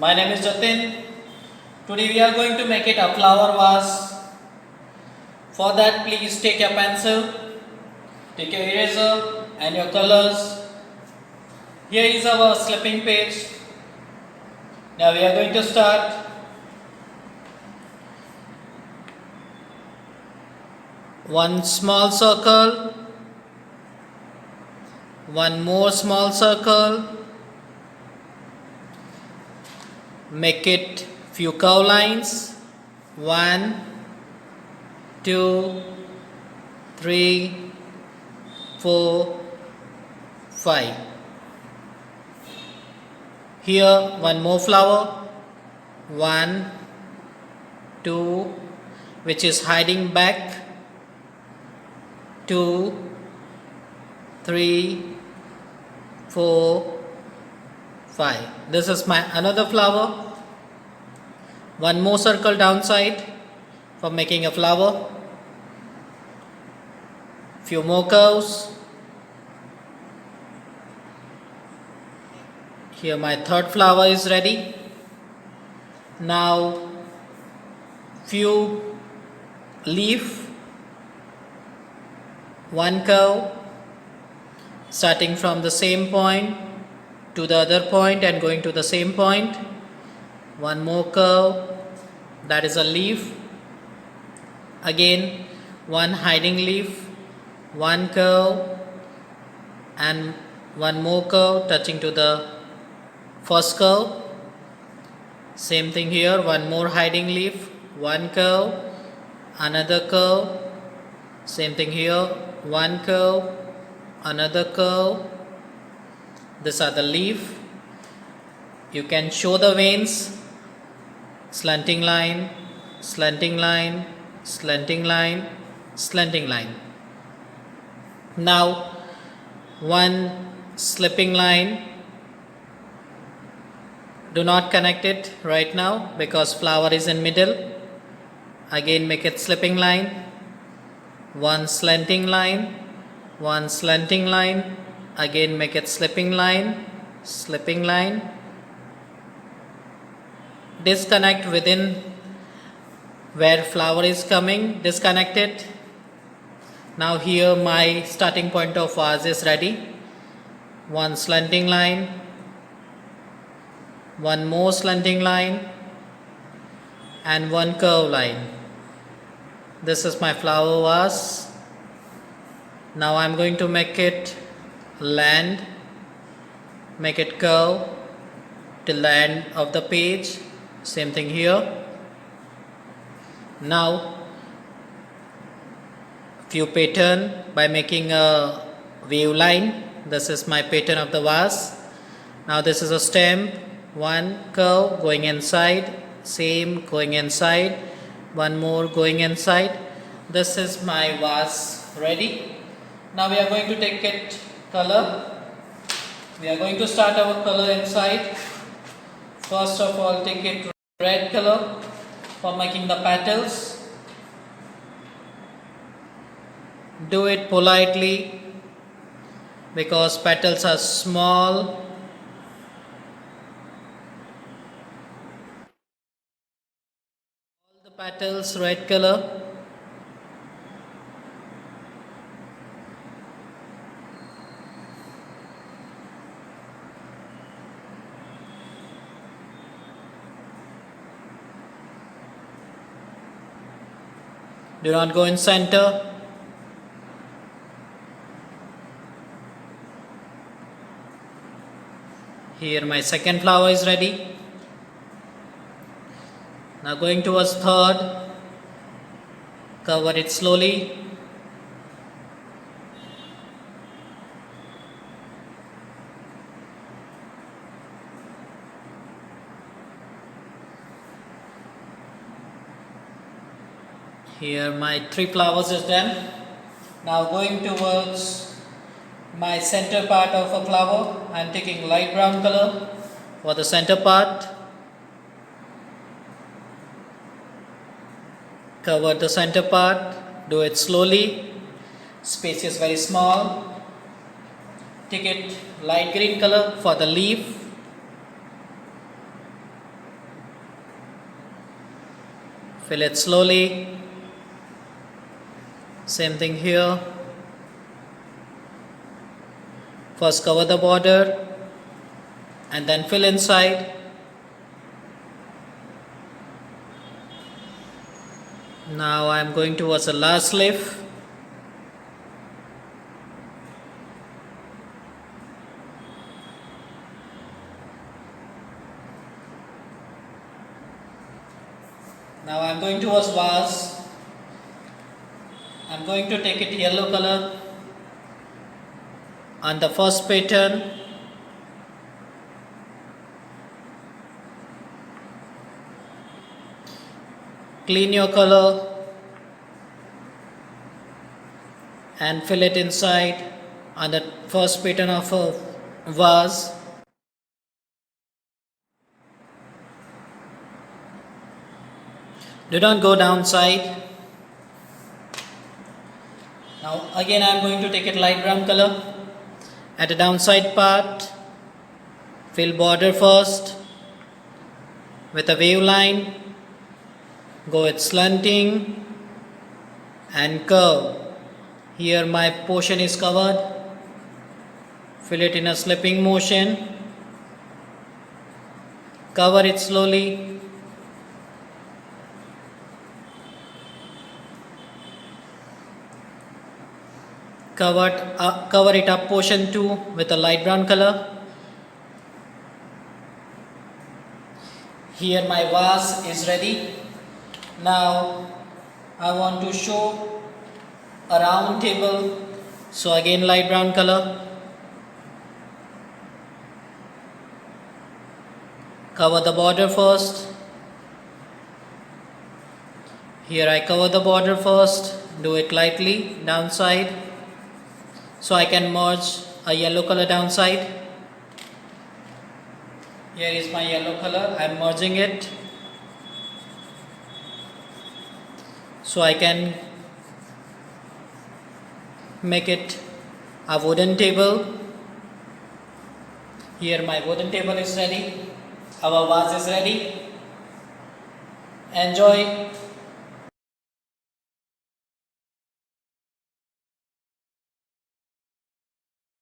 My name is Jatin. Today we are going to make it a flower vase. For that, please take your pencil, take your eraser and your colors. Here is our slipping page. Now we are going to start. One small circle, one more small circle, make it few curve lines, 1, 2, 3, 4, 5. Here one more flower, 1, 2, which is hiding back, 2, 3, 4, 5. This is my another flower. One more circle downside for making a flower. Few more curves. Here my third flower is ready. Now few leaf, one curve starting from the same point to the other point and going to the same point. One more curve, that is a leaf. Again one hiding leaf, one curve and one more curve touching to the first curve. Same thing here, one more hiding leaf, one curve, another curve. Same thing here, one curve, another curve. These are the leaf. You can show the veins, slanting line, slanting line, slanting line, slanting line. Now one slipping line. Do not connect it right now because flower is in middle. Again make it slipping line, one slanting line, one slanting line, again make it slipping line, slipping line. Disconnect within where flower is coming, disconnect it. Now here my starting point of vase is ready. One slanting line, one more slanting line and one curve line. This is my flower vase. Now I am going to make it land, make it curve till the end of the page. Same thing here. Now few pattern by making a wave line. This is my pattern of the vase. Now this is a stem, one curve going inside, same going inside, one more going inside. This is my vase ready. Now we are going to take it color. We are going to start our color inside. First of all take it red color for making the petals. Do it politely because petals are small. All the petals red color. Do not go in center. Here my second flower is ready. Now going towards third, cover it slowly. Here my three flowers is done. Now going towards my center part of a flower, I am taking light brown color for the center part. Cover the center part, do it slowly, space is very small. Take it light green color for the leaf. Fill it slowly. Same thing here. First cover the border and then fill inside. Now I am going towards the last leaf. Now I am going towards vase. I am going to take it yellow color on the first pattern. Clean your color and fill it inside on the first pattern of a vase. Do not go downside. Now again I am going to take it light brown color. At the downside part, fill border first with a wave line. Go with slanting and curve. Here my portion is covered. Fill it in a slipping motion. Cover it slowly. Cover it up portion 2 with a light brown color. Here my vase is ready. Now I want to show a round table, so again light brown color. Cover the border first. Here I cover the border first, do it lightly downside, so I can merge a yellow color downside. Here is my yellow color, I am merging it, so I can make it a wooden table. Here my wooden table is ready, our vase is ready. Enjoy.